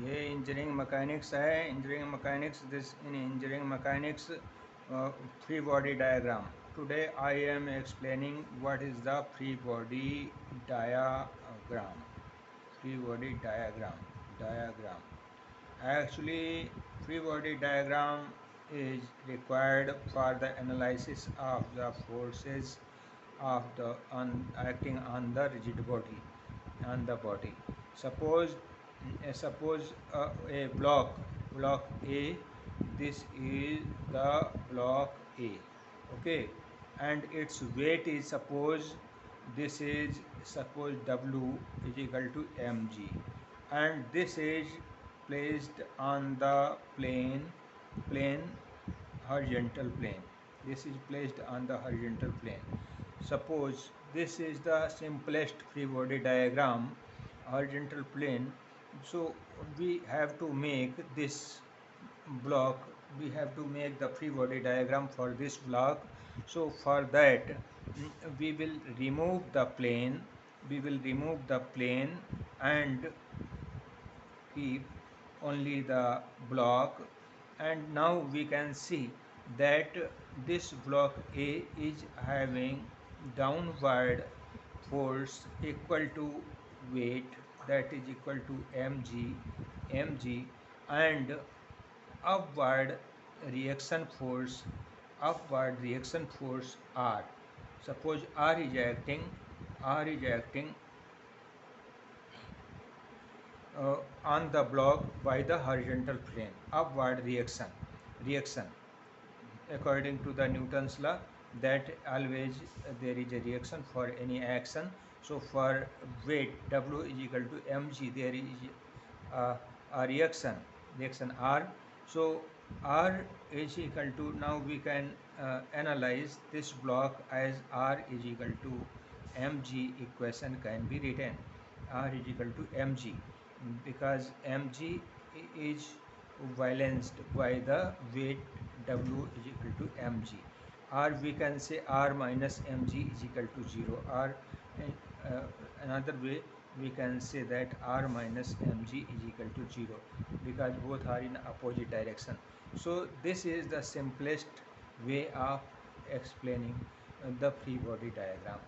ये engineering mechanics है। Engineering mechanics this in engineering mechanics free body diagram. Today I am explaining what is the free body diagram. Free body diagram. Actually, free body diagram is required for the analysis of the forces of the acting on the rigid body, on the body. Suppose a block A. This is the block A. Okay, and its weight is suppose W is equal to mg, and this is placed on the plane horizontal plane. This is placed on the horizontal plane. Suppose this is the simplest free body diagram, horizontal plane. So we have to make this block, we have to make the free body diagram for this block. So for that, we will remove the plane, and keep only the block. And now we can see that this block A is having downward force equal to weight, that is equal to mg, and upward reaction force R. Suppose R is acting on the block by the horizontal plane, upward reaction according to the Newton's law, that always there is a reaction for any action. So for weight W is equal to mg, there is uh, a reaction R. So R is equal to, now we can analyze this block as R is equal to mg. Equation can be written R is equal to mg, because mg is balanced by the weight W is equal to mg, or we can say R minus mg is equal to 0, or in another way we can say that R minus mg is equal to 0, because both are in opposite direction. So this is the simplest way of explaining the free body diagram.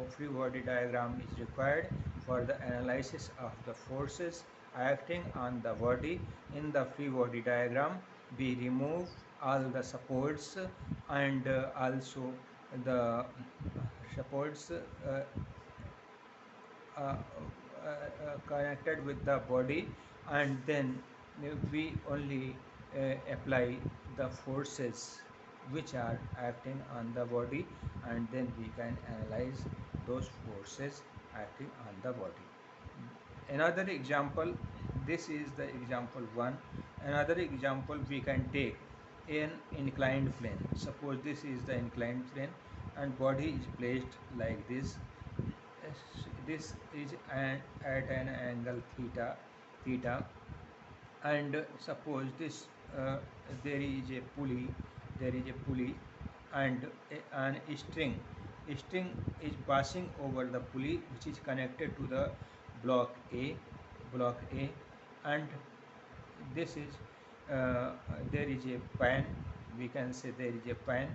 Free body diagram is required for the analysis of the forces acting on the body. In the free body diagram, we remove all the supports, and also the supports connected with the body, and then we only apply the forces which are acting on the body, and then we can analyze those forces acting on the body. Another example, this is the example 1. Another example we can take an inclined plane. Suppose this is the inclined plane and body is placed like this. This is at an angle theta, and suppose this there is a pulley, and an string is passing over the pulley, which is connected to the block a block a and this is there is a pan, we can say there is a pan,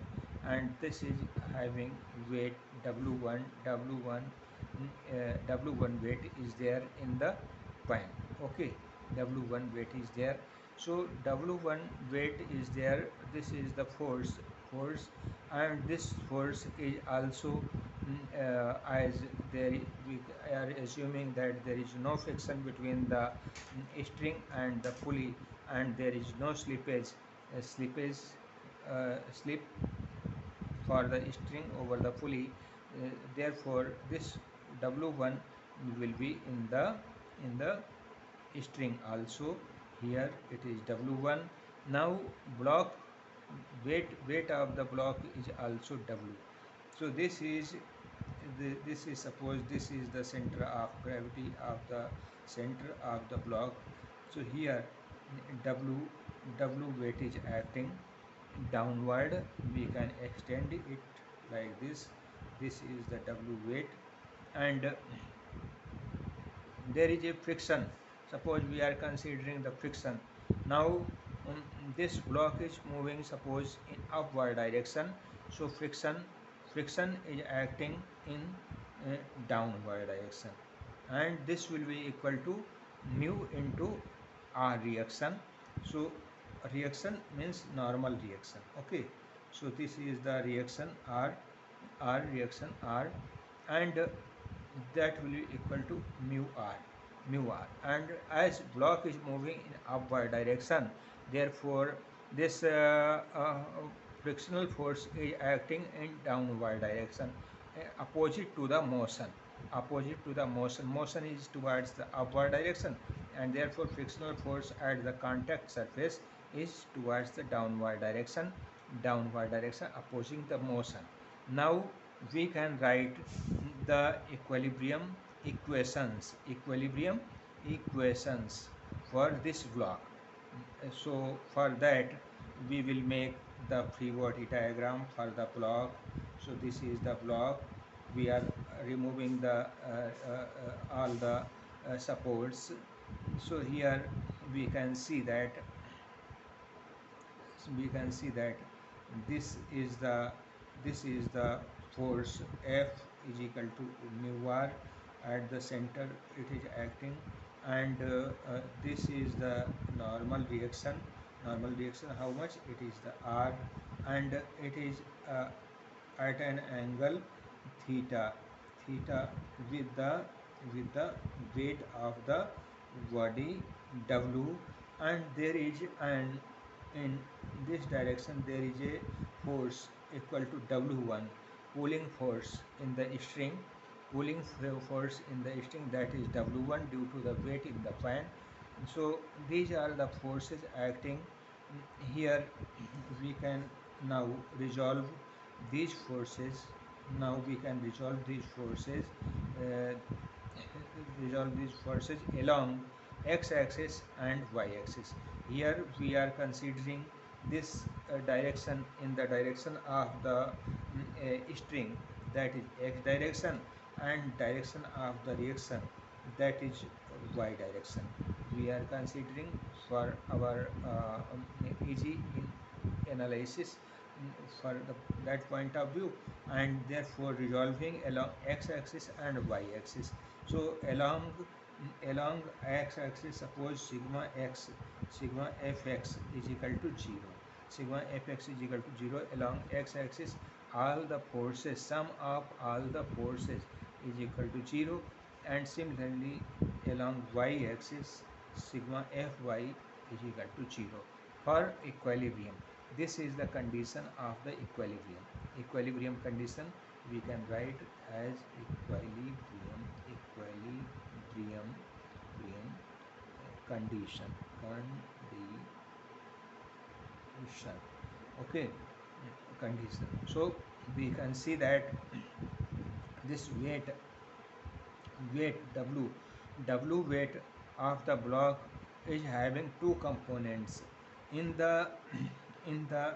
and this is having weight w1 w1 w1 weight is there in the pan. Okay, w1 weight is there. So w1 weight is there, this is the force, and this force is also as there we are assuming that there is no friction between the string and the pulley, and there is no slip for the string over the pulley. Therefore this w1 will be in the string also. Here it is w1. Now block weight of the block is also w. So this is suppose this is the center of gravity of the center of the block. So here w weight is acting downward, we can extend it like this. This is the w weight, and there is a friction. Suppose we are considering the friction. Now this block is moving, suppose in upward direction. So friction is acting in downward direction, and this will be equal to mu into r reaction. So reaction means normal reaction. Okay, so this is the reaction r reaction r, and that will be equal to mu r, and as block is moving in upward direction, therefore this frictional force is acting in downward direction, opposite to the motion. Motion is towards the upward direction, and therefore frictional force at the contact surface is towards the downward direction opposing the motion. Now we can write the equations for this block. So for that we will make the free body diagram for the block. So this is the block. We are removing the all the supports. So here we can see that this is the force F is equal to mu r. At the center it is acting, and this is the normal reaction. How much? It is the r, and it is at an angle theta with the weight of the body w, and there is an in this direction there is a force equal to w1, pulling force in the string, that is w1 due to the weight in the fan. So these are the forces acting here. We can now resolve these forces. Uh, along x-axis and y-axis. Here we are considering this direction in the direction of the string, that is x direction, and direction of the reaction, that is y direction. We are considering for our easy analysis for that point of view, and therefore resolving along x-axis and y-axis. So along x-axis, suppose sigma fx is equal to 0. Along x-axis, all the forces, sum of all the forces is equal to 0, and similarly along y-axis, sigma fy is equal to 0 for equilibrium. This is the condition of the equilibrium condition. We can write as equilibrium condition. Okay, condition. So we can see that this weight w weight of the block is having two components. In the in the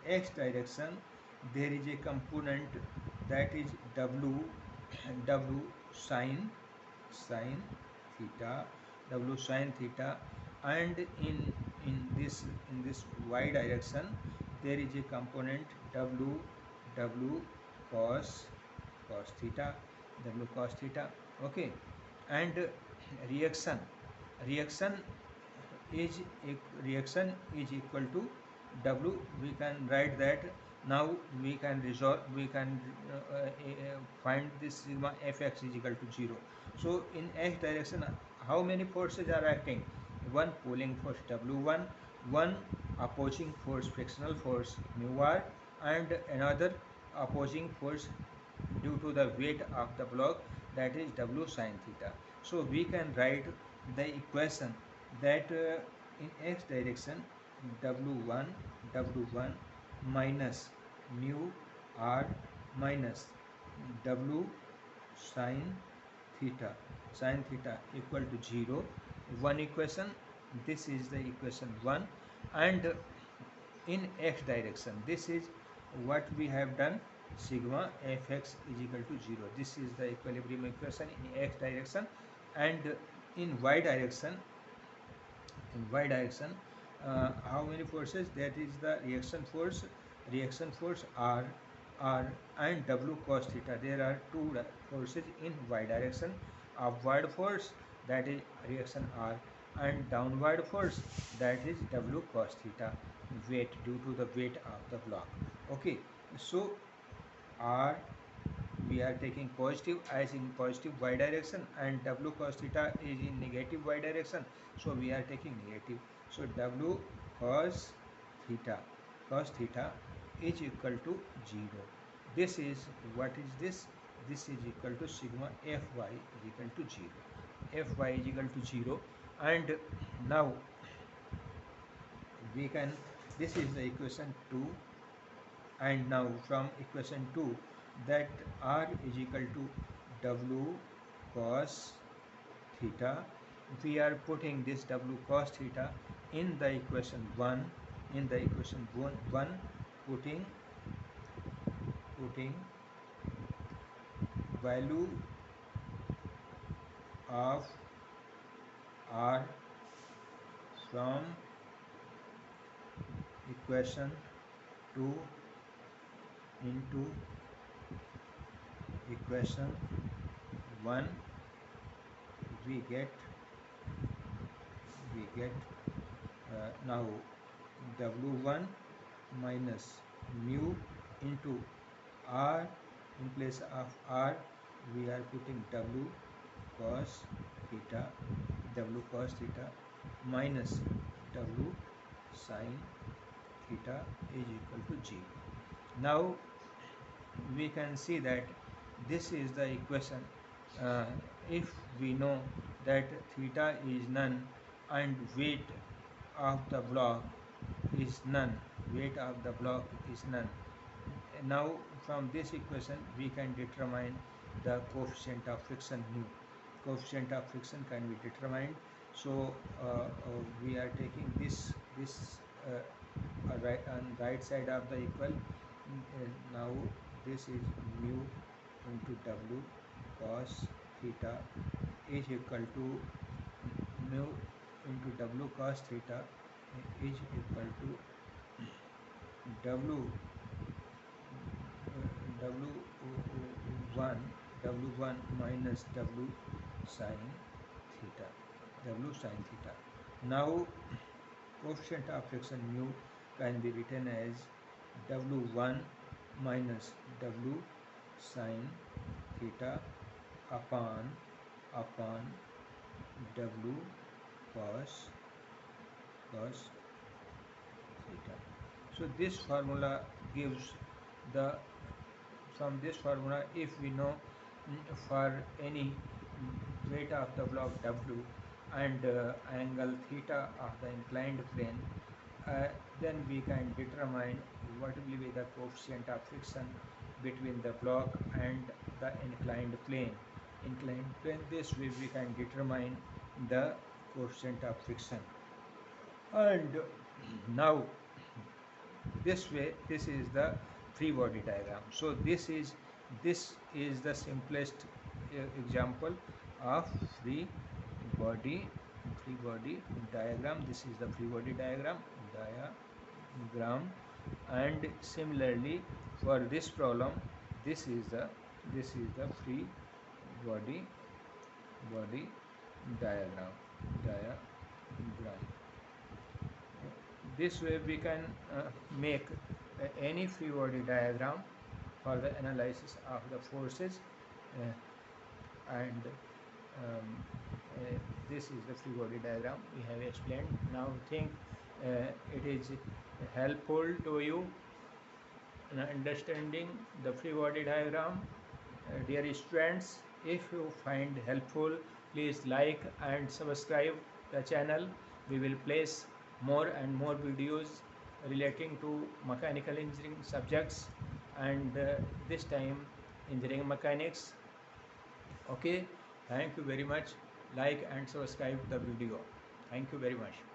x direction, there is a component, that is w sine theta, and in this y direction, there is a component w cos theta, okay. And reaction reaction is equal to w. We can write that. Now we can find this sigma fx is equal to 0. So in x direction, how many forces are acting? One pulling force w1, one opposing force, frictional force mu r, and another opposing force due to the weight of the block, that is w sine theta. So we can write the equation that in x direction, w1 minus mu r minus w sine theta equal to 0. One equation, this is the equation 1. And in x direction, this is what we have done. Sigma fx is equal to 0. This is the equilibrium equation in x direction. And in y direction, how many forces? That is the reaction force r and w cos theta. There are two forces in y direction. Upward force, that is reaction r, and downward force, that is w cos theta, weight, due to the weight of the block. Okay, so r, we are taking positive as in positive y direction, and w cos theta is in negative y direction, so we are taking negative. So w cos theta, is equal to 0. This is, what is this? This is equal to sigma fy is equal to 0. Fy is equal to 0. And now we can, this is the equation 2. And now from equation 2, that r is equal to w cos theta, we are putting this w cos theta in the equation 1, putting value of r from equation 2 into equation 1, we get now w1 minus mu into r. In place of r, we are putting w cos theta, minus w sin theta is equal to 0. Now we can see that this is the equation. uh, if we know that theta is none and weight of the block is none, now from this equation we can determine the coefficient of friction nu. Coefficient of friction can be determined. So we are taking this right on right side of the equal. Now this is mu into w cos theta is equal to mu into w cos theta is equal to w w1 w1 minus w sin theta, Now coefficient of friction mu can be written as w1 minus w sin theta upon w cos theta. So this formula gives the, from this formula, if we know for any weight of the block w and angle theta of the inclined plane, then we can determine what will be the coefficient of friction between the block and the inclined plane. This way we can determine the coefficient of friction. And now this way, this is the free body diagram. So this is the simplest example of free body diagram. This is the free body diagram. And similarly, for this problem, this is the free body diagram. This way we can make any free body diagram for the analysis of the forces. And this is the free body diagram we have explained. Now think it is helpful to you in understanding the free body diagram. Dear students, if you find helpful, please like and subscribe the channel. We will place more and more videos relating to mechanical engineering subjects, and this time engineering mechanics. Okay, thank you very much. Like and subscribe the video. Thank you very much.